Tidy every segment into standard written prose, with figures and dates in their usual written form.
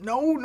No.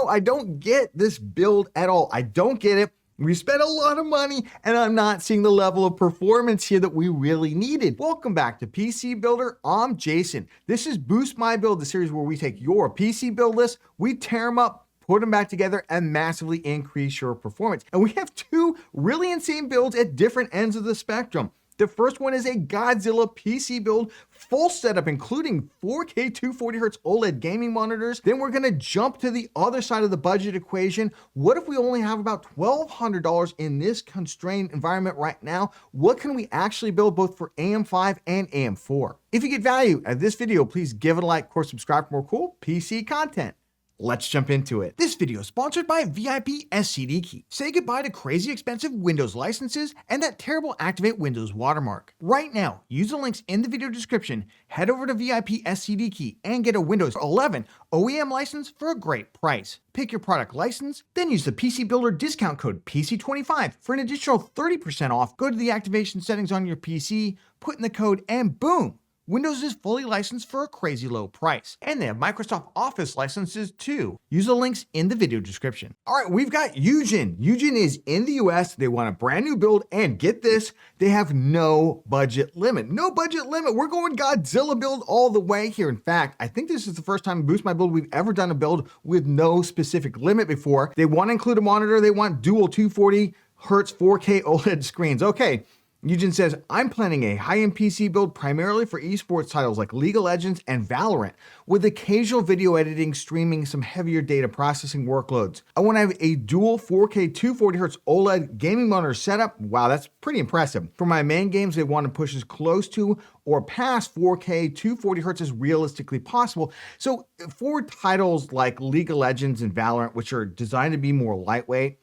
I don't get this build at all. I don't get it. We spent a lot of money and I'm not seeing the level of performance here that we really needed. Welcome back to PC Builder. I'm Jason. This is Boost My Build, the series where we take your PC build list, we tear them up, put them back together, and massively increase your performance. And we have two really insane builds at different ends of the spectrum. The first one is a Godzilla PC build, full setup, including 4K 240Hz OLED gaming monitors. Then we're gonna jump to the other side of the budget equation. What if we only have about $1,200 in this constrained environment right now? What can we actually build both for AM5 and AM4? If you get value out of this video, please give it a like, of course, subscribe for more cool PC content. Let's jump into it. This video is sponsored by VIP SSD Key. Say goodbye to crazy expensive Windows licenses and that terrible Activate Windows watermark. Right now, use the links in the video description, head over to VIP SSD Key and get a Windows 11 OEM license for a great price. Pick your product license, then use the PC Builder discount code PC25 for an additional 30% off. Go to the activation settings on your PC, put in the code, and boom! Windows is fully licensed for a crazy low price. And they have Microsoft Office licenses too. Use the links in the video description. All right, we've got Eugen. Eugen is in the US. They want a brand new build, and get this, they have no budget limit. No budget limit. We're going Godzilla build all the way here. In fact, I think this is the first time in Boost My Build we've ever done a build with no specific limit before. They want to include a monitor. They want dual 240Hz 4K OLED screens. Okay. Eugen says, I'm planning a high-end PC build primarily for esports titles like League of Legends and Valorant, with occasional video editing, streaming, some heavier data processing workloads. I want to have a dual 4K 240Hz OLED gaming monitor setup. Wow, that's pretty impressive. For my main games, they want to push as close to or past 4K 240Hz as realistically possible. So for titles like League of Legends and Valorant, which are designed to be more lightweight,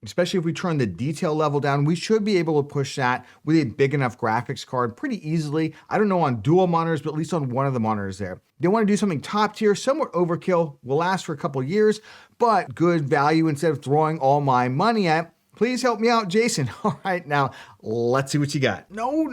especially if we turn the detail level down, we should be able to push that with a big enough graphics card pretty easily. I don't know on dual monitors, but at least on one of the monitors there. They want to do something top tier, somewhat overkill, will last for a couple years, but good value instead of throwing all my money at. Please help me out, Jason. All right, now let's see what you got. No.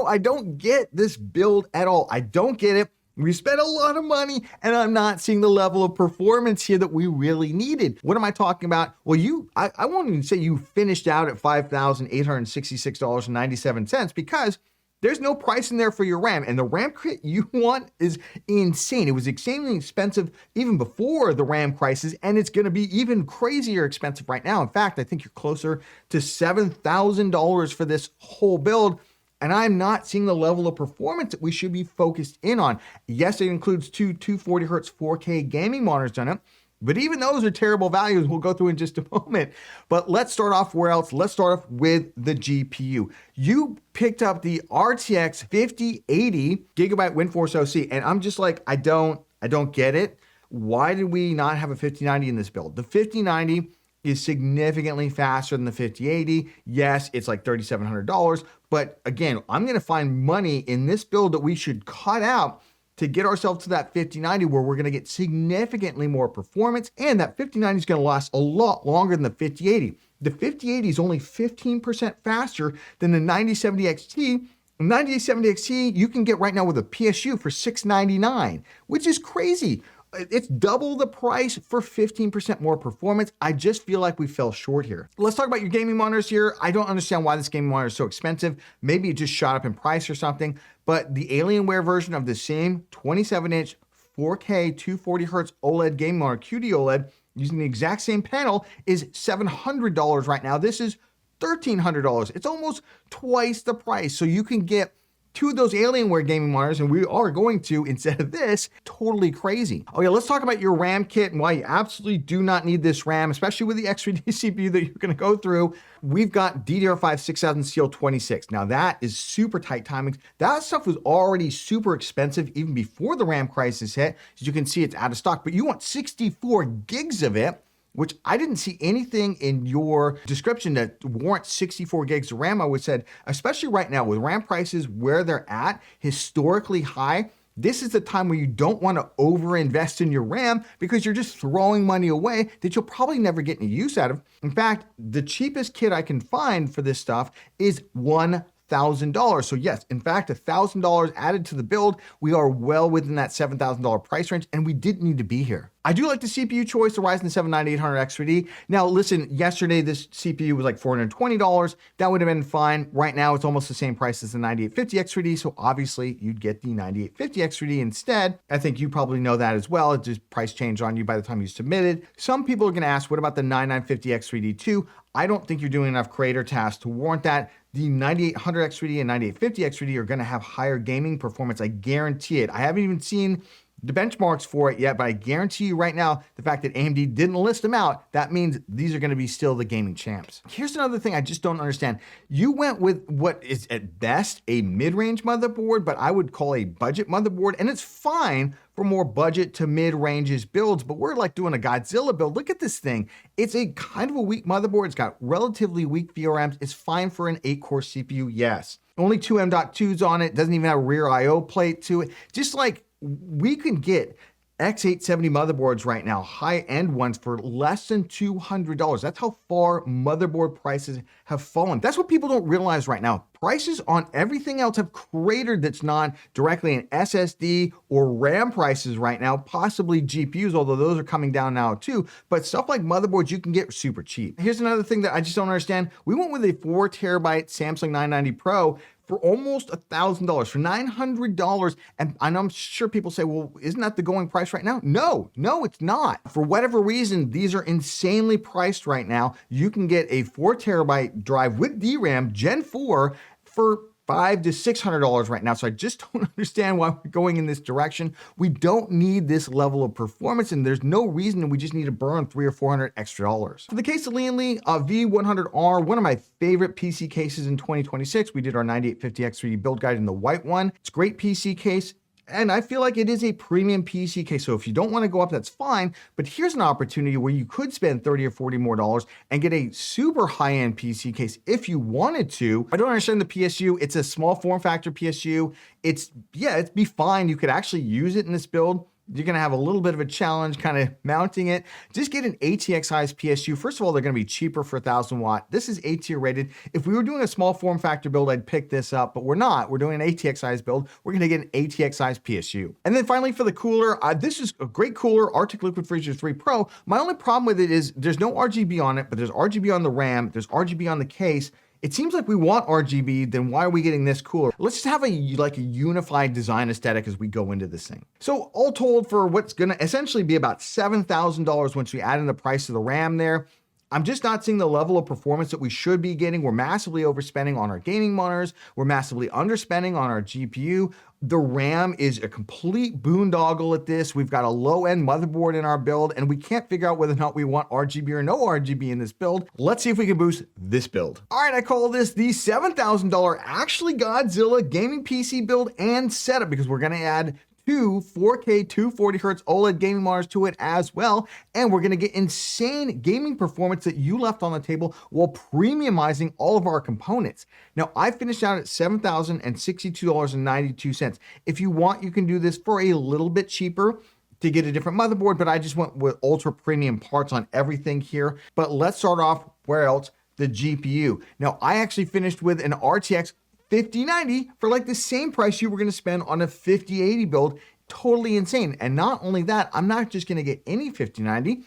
I don't get this build at all. I don't get it. We spent a lot of money and I'm not seeing the level of performance here that we really needed. What am I talking about? Well, I won't even say you finished out at $5,866.97 because there's no price in there for your RAM, and the RAM kit you want is insane. It was extremely expensive even before the RAM crisis, and it's gonna be even crazier expensive right now. In fact, I think you're closer to $7,000 for this whole build. And I'm not seeing the level of performance that we should be focused in on. Yes, it includes two 240Hz 4K gaming monitors on it, but even those are terrible values. We'll go through in just a moment. But let's start off where else? Let's start off with the GPU. You picked up the RTX 5080 gigabyte WindForce OC, and I'm just like, I don't get it. Why did we not have a 5090 in this build? The 5090 is significantly faster than the 5080. Yes, it's like $3,700, but again, I'm gonna find money in this build that we should cut out to get ourselves to that 5090 where we're gonna get significantly more performance, and that 5090 is gonna last a lot longer than the 5080. The 5080 is only 15% faster than the 9070 XT. 9070 XT you can get right now with a PSU for $699, which is crazy. It's double the price for 15% more performance. I just feel like we fell short here. Let's talk about your gaming monitors here. I don't understand why this gaming monitor is so expensive. Maybe it just shot up in price or something, but the Alienware version of the same 27-inch 4K 240Hz OLED gaming monitor, QD OLED, using the exact same panel is $700 right now. This is $1,300. It's almost twice the price. So you can get two of those Alienware gaming monitors, and we are going to, instead of this, totally crazy. Okay, let's talk about your RAM kit and why you absolutely do not need this RAM, especially with the X3D CPU that you're gonna go through. We've got DDR5 6000 CL26. Now that is super tight timings. That stuff was already super expensive even before the RAM crisis hit. As you can see, it's out of stock, but you want 64 gigs of it, which I didn't see anything in your description that warrants 64 gigs of RAM. I would said, especially right now with RAM prices where they're at, historically high, this is the time where you don't want to overinvest in your RAM because you're just throwing money away that you'll probably never get any use out of. In fact, the cheapest kit I can find for this stuff is $1,000. $1,000. So yes, in fact, $1,000 added to the build. We are well within that $7,000 price range, and we didn't need to be here. I do like the CPU choice, the Ryzen 7 9800X3D. Now listen, yesterday this CPU was like $420. That would have been fine. Right now it's almost the same price as the 9850X3D, so obviously you'd get the 9850X3D instead. I think you probably know that as well. It just price changed on you by the time you submitted. Some people are gonna ask, what about the 9950X3D too? I don't think you're doing enough creator tasks to warrant that. The 9800X3D and 9850X3D are gonna have higher gaming performance, I guarantee it. I haven't even seen the benchmarks for it yet, but I guarantee you right now, the fact that AMD didn't list them out, that means these are gonna be still the gaming champs. Here's another thing I just don't understand. You went with what is at best a mid-range motherboard, but I would call a budget motherboard, and it's fine for more budget to mid-ranges builds, but we're like doing a Godzilla build. Look at this thing. It's a kind of a weak motherboard. It's got relatively weak VRMs. It's fine for an 8-core CPU, yes. Only 2 M.2s on it, doesn't even have a rear IO plate to it. Just like we can get X870 motherboards right now, high-end ones, for less than $200. That's how far motherboard prices have fallen. That's what people don't realize right now. Prices on everything else have cratered that's not directly in SSD or RAM prices right now, possibly GPUs, although those are coming down now too. But stuff like motherboards you can get super cheap. Here's another thing that I just don't understand. We went with a 4 terabyte Samsung 990 Pro for almost $1,000, for $900. And I'm sure people say, well, isn't that the going price right now? No, it's not. For whatever reason, these are insanely priced right now. You can get a 4 terabyte drive with DRAM Gen 4 for $500 to $600 right now. So I just don't understand why we're going in this direction. We don't need this level of performance, and there's no reason we just need to burn $300 or $400 extra dollars. For the case of Leanly, V100R, one of my favorite PC cases in 2026. We did our 9850X3D build guide in the white one. It's a great PC case. And I feel like it is a premium PC case. So if you don't want to go up, that's fine. But here's an opportunity where you could spend $30 or $40 more and get a super high-end PC case if you wanted to. I don't understand the PSU. It's a small form factor PSU. It'd be fine. You could actually use it in this build. You're gonna have a little bit of a challenge kind of mounting it. Just get an ATX size PSU. First of all, they're gonna be cheaper for 1,000 watt. This is A tier rated. If we were doing a small form factor build, I'd pick this up, but we're not. We're doing an ATX size build. We're gonna get an ATX size PSU. And then finally for the cooler, this is a great cooler, Arctic Liquid Freezer 3 Pro. My only problem with it is there's no RGB on it, but there's RGB on the RAM, there's RGB on the case. It seems like we want RGB, then why are we getting this cooler? Let's just have a unified design aesthetic as we go into this thing. So all told, for what's gonna essentially be about $7,000 once we add in the price of the RAM there, I'm just not seeing the level of performance that we should be getting. We're massively overspending on our gaming monitors. We're massively underspending on our GPU. The RAM is a complete boondoggle at this. We've got a low-end motherboard in our build, and we can't figure out whether or not we want RGB or no RGB in this build. Let's see if we can boost this build. All right, I call this the $7,000 actually Godzilla gaming PC build and setup, because we're gonna add two 4K 240Hz OLED gaming monitors to it as well, and we're gonna get insane gaming performance that you left on the table while premiumizing all of our components. Now, I finished out at $7,062.92. If you want, you can do this for a little bit cheaper to get a different motherboard, but I just went with ultra premium parts on everything here. But let's start off, where else? The GPU. Now, I actually finished with an RTX 5090 for like the same price you were gonna spend on a 5080 build. Totally insane. And not only that, I'm not just gonna get any 5090,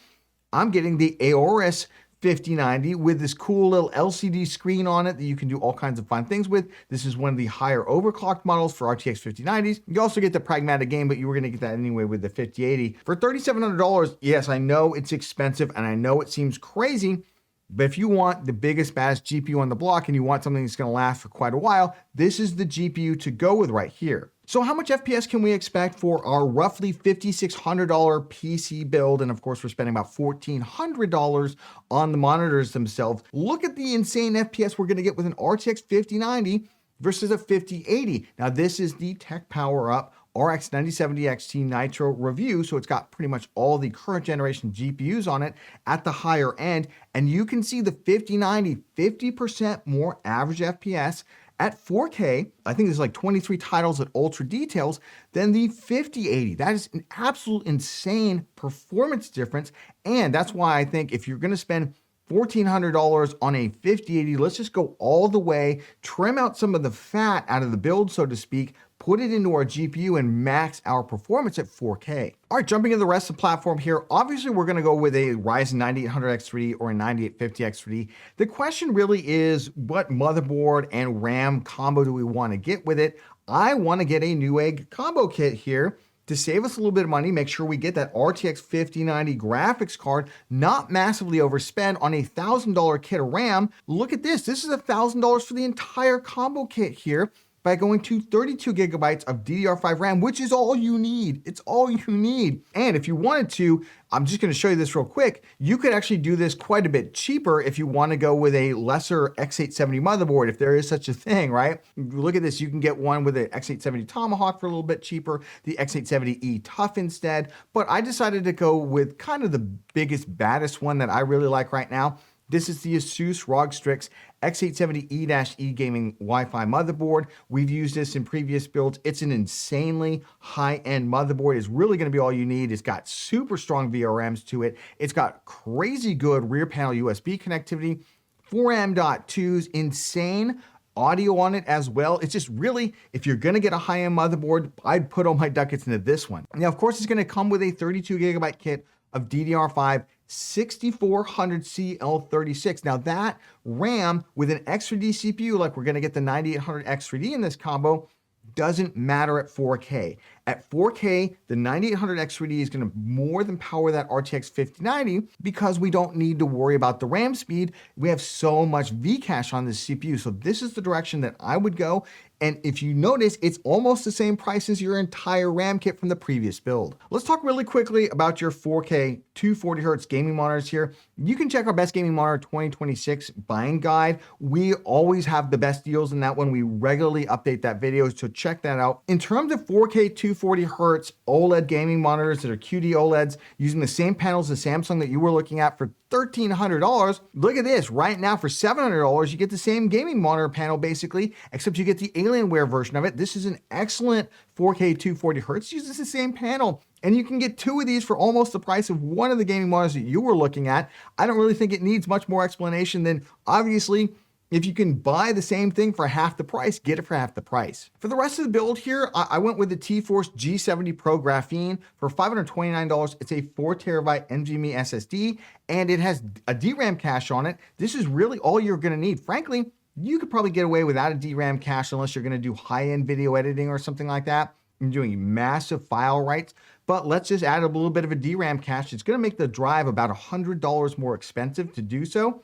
I'm getting the Aorus 5090 with this cool little LCD screen on it that you can do all kinds of fun things with. This is one of the higher overclocked models for RTX 5090s. You also get the pragmatic game, but you were gonna get that anyway with the 5080. For $3,700, yes, I know it's expensive and I know it seems crazy, but if you want the biggest, baddest GPU on the block and you want something that's gonna last for quite a while, this is the GPU to go with right here. So how much FPS can we expect for our roughly $5,600 PC build? And of course, we're spending about $1,400 on the monitors themselves. Look at the insane FPS we're gonna get with an RTX 5090 versus a 5080. Now this is the Tech Power Up RX 9070 XT Nitro review, so it's got pretty much all the current generation GPUs on it at the higher end, and you can see the 5090, 50% more average FPS at 4K. I think there's like 23 titles at ultra details than the 5080. That is an absolute insane performance difference, and that's why I think if you're gonna spend $1,400 on a 5080. Let's just go all the way, trim out some of the fat out of the build, so to speak, put it into our GPU and max our performance at 4K. All right, jumping into the rest of the platform here, obviously we're gonna go with a Ryzen 9800X3D or a 9850X3D. The question really is, what motherboard and RAM combo do we wanna get with it? I wanna get a Newegg combo kit here to save us a little bit of money, make sure we get that RTX 5090 graphics card, not massively overspend on a $1,000 kit of RAM. Look at this. This is $1,000 for the entire combo kit here by going to 32 gigabytes of DDR5 RAM, which is all you need. It's all you need. And if you wanted to, I'm just gonna show you this real quick, you could actually do this quite a bit cheaper if you wanna go with a lesser X870 motherboard, if there is such a thing, right? Look at this, you can get one with an X870 Tomahawk for a little bit cheaper, the X870E Tough instead, but I decided to go with kind of the biggest, baddest one that I really like right now. This is the ASUS ROG Strix X870E-E gaming Wi-Fi motherboard. We've used this in previous builds. It's an insanely high-end motherboard. It's really going to be all you need. It's got super strong VRMs to it. It's got crazy good rear panel USB connectivity, 4 M.2s, insane audio on it as well. It's just really, if you're gonna get a high-end motherboard, I'd put all my ducats into this one. Now, of course, it's gonna come with a 32 gigabyte kit of DDR5 6400C L36. Now that RAM with an X3D CPU, like we're gonna get the 9800 X3D in this combo, doesn't matter at 4K. At 4K, the 9800 X3D is gonna more than power that RTX 5090 because we don't need to worry about the RAM speed. We have so much V-cache on this CPU. So this is the direction that I would go. And if you notice, it's almost the same price as your entire RAM kit from the previous build. Let's talk really quickly about your 4K 240Hz gaming monitors here. You can check our Best Gaming Monitor 2026 buying guide. We always have the best deals in that one. We regularly update that video, so check that out. In terms of 4K 240Hz OLED gaming monitors that are QD OLEDs using the same panels as Samsung that you were looking at for $1,300, look at this. Right now for $700, you get the same gaming monitor panel basically, except you get the Alienware version of it. This is an excellent 4K 240Hz, uses the same panel. And you can get two of these for almost the price of one of the gaming monitors that you were looking at. I don't really think it needs much more explanation than, obviously, if you can buy the same thing for half the price, get it for half the price. For the rest of the build here, I went with the T-Force G70 Pro Graphene for $529. It's a 4 terabyte NVMe SSD, and it has a DRAM cache on it. This is really all you're gonna need. Frankly, you could probably get away without a DRAM cache unless you're gonna do high-end video editing or something like that. You're doing massive file writes, but let's just add a little bit of a DRAM cache. It's gonna make the drive about $100 more expensive to do so.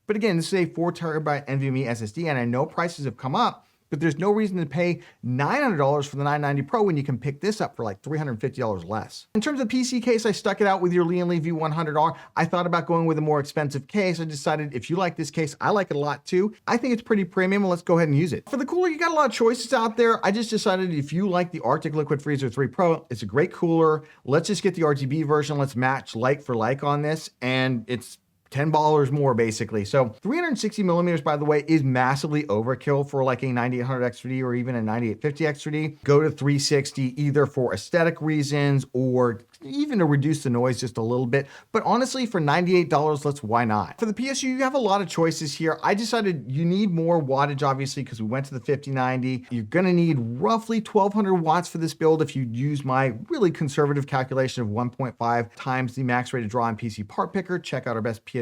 But again, this is a 4 terabyte NVMe SSD, and I know prices have come up, but there's no reason to pay $900 for the 990 Pro when you can pick this up for like $350 less. In terms of PC case, I stuck it out with your Lian Li V100R. I thought about going with a more expensive case. I decided if you like this case, I like it a lot too. I think it's pretty premium, and let's go ahead and use it. For the cooler, you got a lot of choices out there. I just decided if you like the Arctic Liquid Freezer 3 Pro, it's a great cooler. Let's just get the RGB version. Let's match like for like on this, and it's $10 more basically. So 360 millimeters, by the way, is massively overkill for like a 9800 X3D or even a 9850 X3D. Go to 360 either for aesthetic reasons or even to reduce the noise just a little bit. But honestly, for $98, why not? For the PSU, you have a lot of choices here. I decided you need more wattage, obviously, because we went to the 5090. You're gonna need roughly 1200 watts for this build if you use my really conservative calculation of 1.5 times the max rated draw on PC part picker. Check out our Best PSU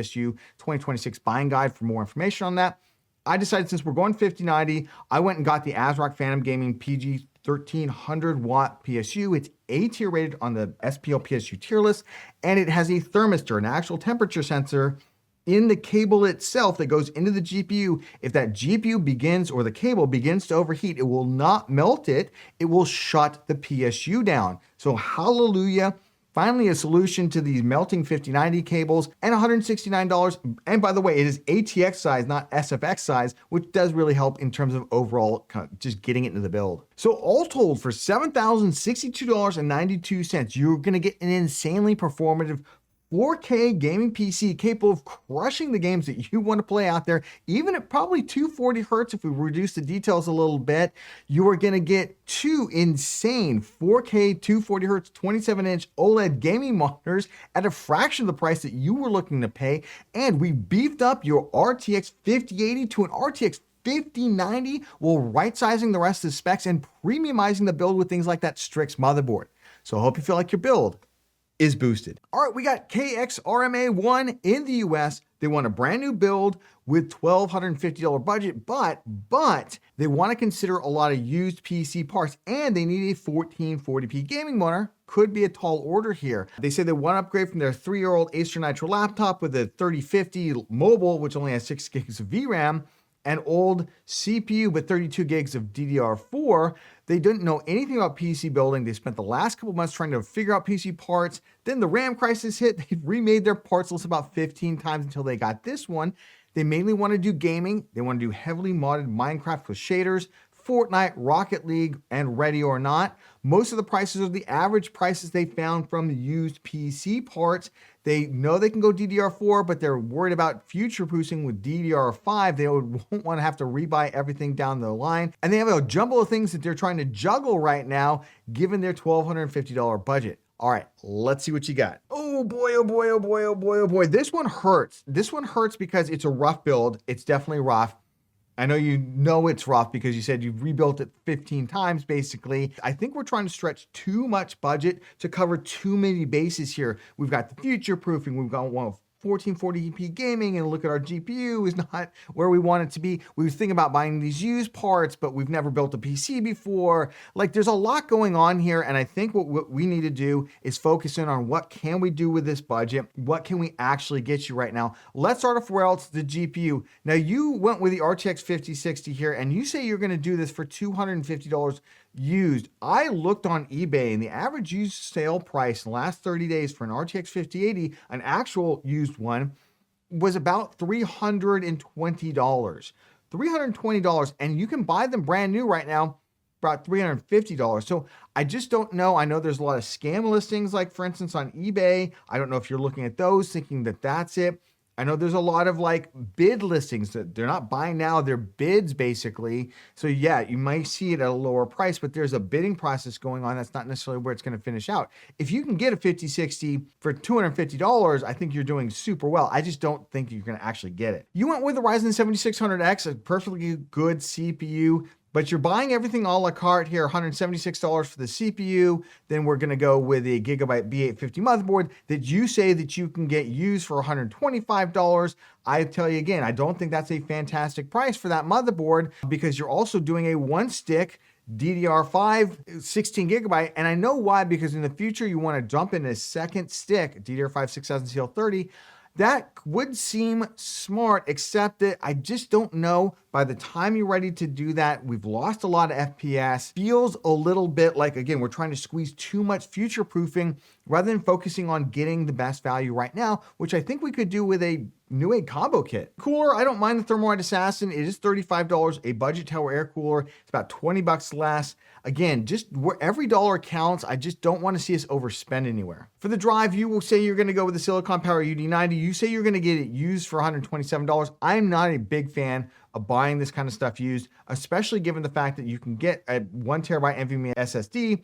2026 buying guide for more information on that. I decided since we're going 5090, I went and got the ASRock Phantom Gaming PG 1300 watt PSU. It's A tier rated on the SPL PSU tier list, and it has a thermistor, an actual temperature sensor in the cable itself that goes into the GPU. If that GPU begins or the cable begins to overheat, it will not melt it. It will shut the PSU down. So hallelujah. Finally, a solution to these melting 5090 cables, and $169. And by the way, it is ATX size, not SFX size, which does really help in terms of overall just getting it into the build. So all told, for $7,062.92, you're gonna get an insanely performative 4K gaming PC capable of crushing the games that you want to play out there, even at probably 240 hertz. If we reduce the details a little bit, you are going to get two insane 4K 240 hertz 27-inch OLED gaming monitors at a fraction of the price that you were looking to pay. And we beefed up your RTX 5080 to an RTX 5090 while right-sizing the rest of the specs and premiumizing the build with things like that Strix motherboard. So I hope you feel like your build is boosted. All right, we got KXRMA1 in the US. They want a brand new build with $1,250 budget, but they want to consider a lot of used PC parts, and they need a 1440p gaming monitor. Could be a tall order here. They say they want to upgrade from their 3-year-old Acer Nitro laptop with a 3050 mobile, which only has 6 gigs of VRAM, an old CPU with 32 gigs of DDR4. They didn't know anything about PC building. They spent the last couple months trying to figure out PC parts. Then the RAM crisis hit. They remade their parts list about 15 times until they got this one. They mainly want to do gaming. They want to do heavily modded Minecraft with shaders, Fortnite, Rocket League, and Ready or Not. Most of the prices are the average prices they found from the used PC parts. They know they can go DDR4, but they're worried about future-proofing with DDR5. They won't want to have to rebuy everything down the line. And they have a jumble of things that they're trying to juggle right now, given their $1,250 budget. All right, let's see what you got. Oh boy, oh boy, oh boy, oh boy, oh boy. This one hurts. This one hurts because it's a rough build. It's definitely rough. I know you know it's rough because you said you've rebuilt it 15 times, basically. I think we're trying to stretch too much budget to cover too many bases here. We've got the future proofing. We've got 1440p gaming, and look at our GPU is not where we want it to be. We was thinking about buying these used parts, but we've never built a PC before. Like, there's a lot going on here, and I think what we need to do is focus in on what can we do with this budget? What can we actually get you right now? Let's start off where else, the GPU. Now, you went with the RTX 5060 here, and you say you're going to do this for $250 used. I looked on eBay, and the average used sale price in the last 30 days for an RTX 5080, an actual used one, was about $320. $320, and you can buy them brand new right now about $350. So I just don't know. I know there's a lot of scam listings, like for instance on eBay. I don't know if you're looking at those thinking that that's it. I know there's a lot of like bid listings that they're not buying now, they're bids basically. So yeah, you might see it at a lower price, but there's a bidding process going on. That's not necessarily where it's going to finish out. If you can get a 5060 for $250, I think you're doing super well. I just don't think you're going to actually get it. You went with the Ryzen 7600X, a perfectly good CPU, but you're buying everything a la carte here, $176 for the CPU. Then we're going to go with a Gigabyte B850 motherboard that you say that you can get used for $125. I tell you again, I don't think that's a fantastic price for that motherboard because you're also doing a one-stick DDR5 16 gigabyte. And I know why, because in the future you want to jump in a second stick, DDR5 6000 CL30. That would seem smart, except that I just don't know. By the time you're ready to do that, we've lost a lot of FPS. Feels a little bit like, again, we're trying to squeeze too much future proofing rather than focusing on getting the best value right now, which I think we could do with a Newegg combo kit. Cooler, I don't mind the Thermalright Assassin. It is $35, a budget tower air cooler. It's about 20 bucks less. Again, just where every dollar counts. I just don't want to see us overspend anywhere. For the drive, you will say you're going to go with the Silicon Power UD90. You say you're going to get it used for $127. I'm not a big fan of buying this kind of stuff used, especially given the fact that you can get a 1 terabyte NVMe SSD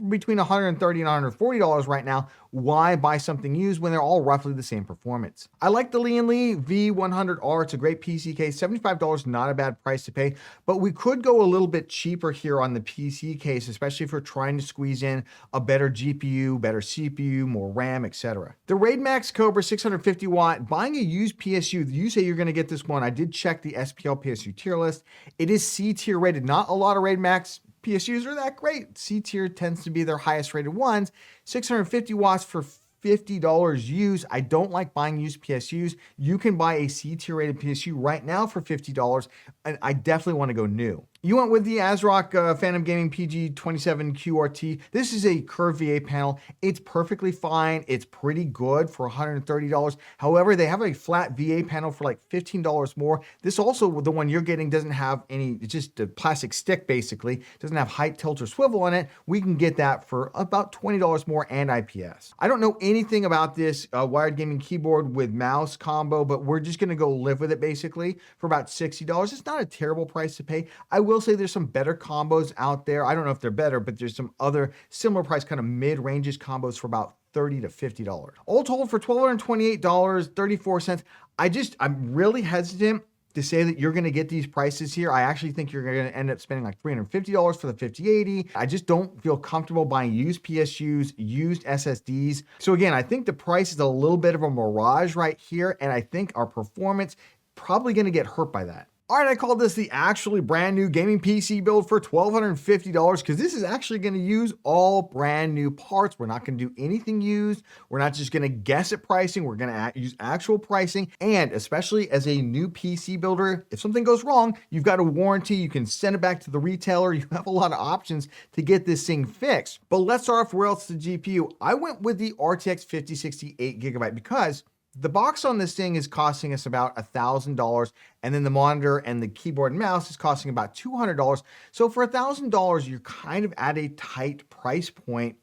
between $130 and $140 right now. Why buy something used when they're all roughly the same performance? I like the Lee & Lee V100R. It's a great PC case. $75, not a bad price to pay, but we could go a little bit cheaper here on the PC case, especially if we're trying to squeeze in a better GPU, better CPU, more RAM, etc. The Raid Max Cobra 650 watt, buying a used PSU, you say you're going to get this one. I did check the SPL PSU tier list. It is C tier rated. Not a lot of Raid Max PSUs are that great. C tier tends to be their highest rated ones. 650 watts for $50 used. I don't like buying used PSUs. You can buy a C tier rated PSU right now for $50, and I definitely want to go new. You went with the ASRock Phantom Gaming PG27 QRT. This is a curved VA panel. It's perfectly fine. It's pretty good for $130. However, they have a flat VA panel for like $15 more. This also, the one you're getting, doesn't have any, it's just a plastic stick basically. Doesn't have height, tilt, or swivel on it. We can get that for about $20 more and IPS. I don't know anything about this wired gaming keyboard with mouse combo, but we're just gonna go live with it basically for about $60. It's not a terrible price to pay. I will say there's some better combos out there. I don't know if they're better, but there's some other similar price kind of mid-ranges combos for about $30 to $50. All told, for $1,228.34, I'm really hesitant to say that you're going to get these prices here. I actually think you're going to end up spending like $350 for the 5080. I just don't feel comfortable buying used PSUs, used SSDs. So again, I think the price is a little bit of a mirage right here, and I think our performance probably going to get hurt by that. All right, I call this the actually brand new gaming PC build for $1,250 because this is actually going to use all brand new parts. We're not going to do anything used. We're not just going to guess at pricing. We're going to use actual pricing. And especially as a new PC builder, if something goes wrong, you've got a warranty. You can send it back to the retailer. You have a lot of options to get this thing fixed. But let's start off where else the GPU. I went with the RTX 5060 8GB because the box on this thing is costing us about $1,000, and then the monitor and the keyboard and mouse is costing about $200. So for $1,000, you're kind of at a tight price point.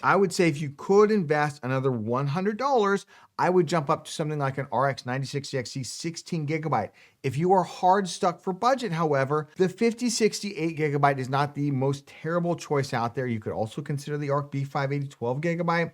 I would say if you could invest another $100, I would jump up to something like an RX 9060 XT 16GB. If you are hard stuck for budget, however, the 5060 8GB is not the most terrible choice out there. You could also consider the ARC B580 12GB.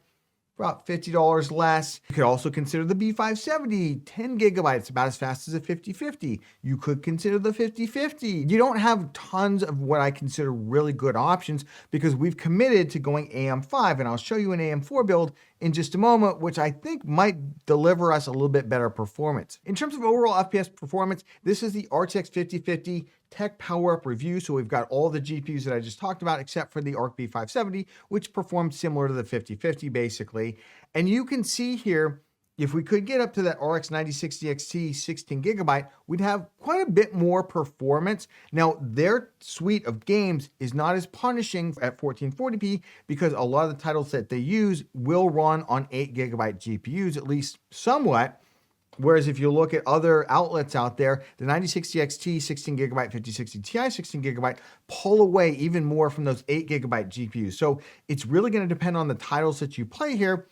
About $50 less. You could also consider the B570, 10 gigabytes, about as fast as a 5050. You could consider the 5050. You don't have tons of what I consider really good options because we've committed to going AM5, and I'll show you an AM4 build in just a moment, which I think might deliver us a little bit better performance. In terms of overall FPS performance, this is the RTX 5050 Tech Power Up review. So we've got all the GPUs that I just talked about, except for the ARC B570, which performs similar to the 5050 basically. And you can see here, if we could get up to that RX 9060 XT 16GB, we'd have quite a bit more performance. Now, their suite of games is not as punishing at 1440p because a lot of the titles that they use will run on 8GB GPUs, at least somewhat. Whereas if you look at other outlets out there, the 9060 XT 16GB, 5060 Ti 16GB pull away even more from those 8GB GPUs. So it's really going to depend on the titles that you play here.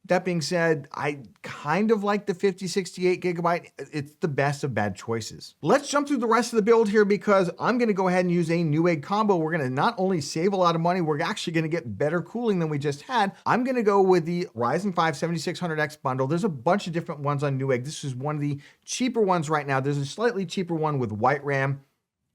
That being said, I kind of like the 5060 8GB. It's the best of bad choices. Let's jump through the rest of the build here because I'm going to go ahead and use a Newegg combo. We're going to not only save a lot of money, we're actually going to get better cooling than we just had. I'm going to go with the Ryzen 5 7600X bundle. There's a bunch of different ones on Newegg. This is one of the cheaper ones right now. There's a slightly cheaper one with white RAM.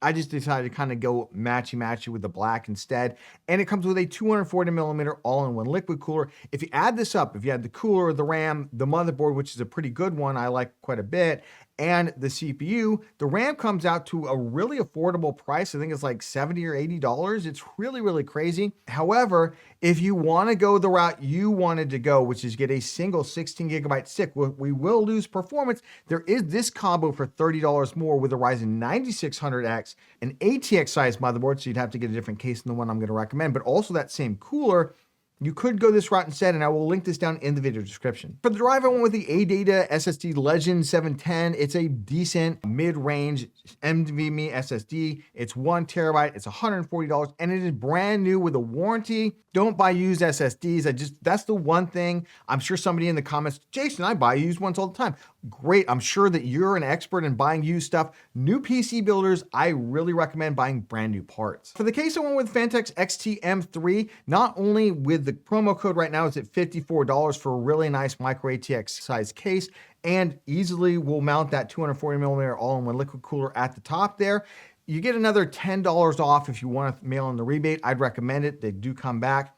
I just decided to kind of go matchy-matchy with the black instead. And it comes with a 240mm all-in-one liquid cooler. If you add this up, if you add the cooler, the RAM, the motherboard, which is a pretty good one, I like quite a bit, and the CPU, the RAM comes out to a really affordable price. I think it's like $70 or $80. It's really, really crazy. However, if you want to go the route you wanted to go, which is get a single 16GB stick, we will lose performance. There is this combo for $30 more with a Ryzen 9600X, an ATX size motherboard, so you'd have to get a different case than the one I'm going to recommend, but also that same cooler. You could go this route instead, and I will link this down in the video description. For the drive, I went with the ADATA SSD Legend 710. It's a decent mid-range NVMe SSD. It's 1 terabyte. It's $140, and it is brand new with a warranty. Don't buy used SSDs. That's the one thing. I'm sure somebody in the comments, Jason, I buy used ones all the time. Great. I'm sure that you're an expert in buying used stuff. New PC builders, I really recommend buying brand new parts. For the case, I went with Fantex XT-M3. Not only with the promo code right now, it's at $54 for a really nice micro ATX size case, and easily will mount that 240mm all-in-one liquid cooler at the top there. You get another $10 off if you want to mail in the rebate. I'd recommend it. They do come back.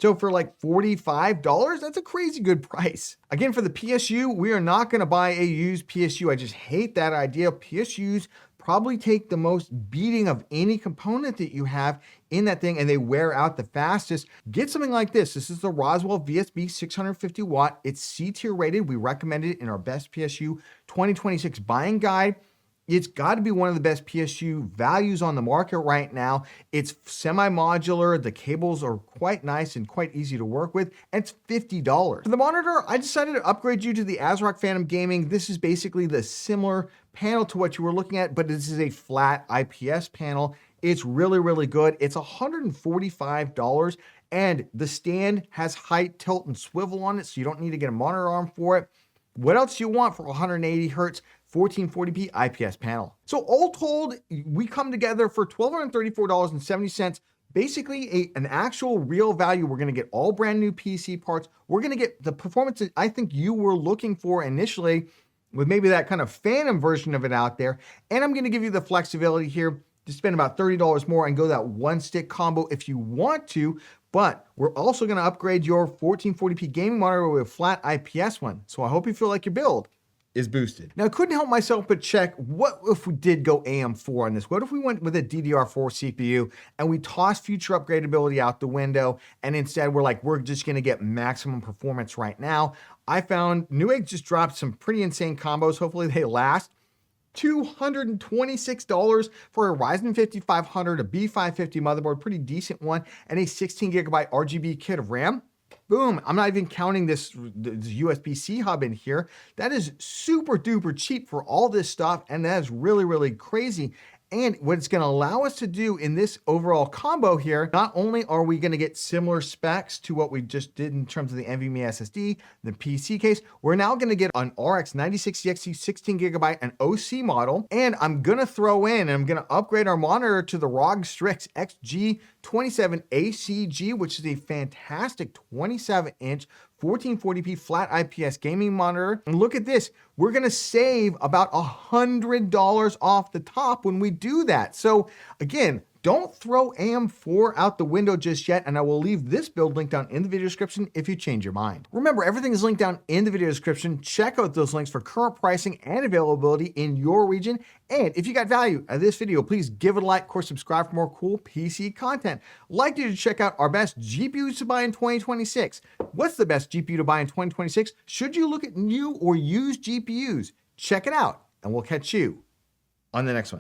So for like $45, that's a crazy good price. Again, for the PSU, we are not going to buy a used PSU. I just hate that idea. PSUs probably take the most beating of any component that you have in that thing, and they wear out the fastest. Get something like this. This is the Roswell VSB 650 watt. It's C tier rated. We recommend it in our best PSU 2026 buying guide. It's got to be one of the best PSU values on the market right now. It's semi-modular. The cables are quite nice and quite easy to work with. And it's $50. For the monitor, I decided to upgrade you to the ASRock Phantom Gaming. This is basically the similar panel to what you were looking at, but this is a flat IPS panel. It's really, really good. It's $145, and the stand has height, tilt, and swivel on it, so you don't need to get a monitor arm for it. What else do you want for 180 hertz 1440p IPS panel? So all told, we come together for $1,234.70. Basically an actual real value. We're going to get all brand new PC parts. We're going to get the performance that I think you were looking for initially, with maybe that kind of Phantom version of it out there. And I'm going to give you the flexibility here to spend about $30 more and go that one stick combo if you want to. But we're also going to upgrade your 1440p gaming monitor with a flat IPS one. So I hope you feel like your build is boosted. Now, I couldn't help myself but check, what if we did go AM4 on this? What if we went with a DDR4 CPU and we tossed future upgradability out the window, and instead we're just going to get maximum performance right now? I found Newegg just dropped some pretty insane combos. Hopefully they last. $226 for a Ryzen 5500, a B550 motherboard, pretty decent one, and a 16 gigabyte RGB kit of RAM. Boom. I'm not even counting this USB-C hub in here. That is super duper cheap for all this stuff, and that is really, really crazy. And what it's going to allow us to do in this overall combo here, not only are we going to get similar specs to what we just did in terms of the NVMe SSD, the PC case, we're now going to get an RX 9060 XT 16 gigabyte and OC model. And I'm going to throw in, and I'm going to upgrade our monitor to the ROG Strix XG27 ACG, which is a fantastic 27-inch 1440p flat IPS gaming monitor. And look at this, we're gonna save about $100 off the top when we do that. So again, don't throw AM4 out the window just yet, and I will leave this build link down in the video description if you change your mind. Remember, everything is linked down in the video description. Check out those links for current pricing and availability in your region. And if you got value out of this video, please give it a like, of course, subscribe for more cool PC content. I'd like you to check out our best GPUs to buy in 2026. What's the best GPU to buy in 2026? Should you look at new or used GPUs? Check it out, and we'll catch you on the next one.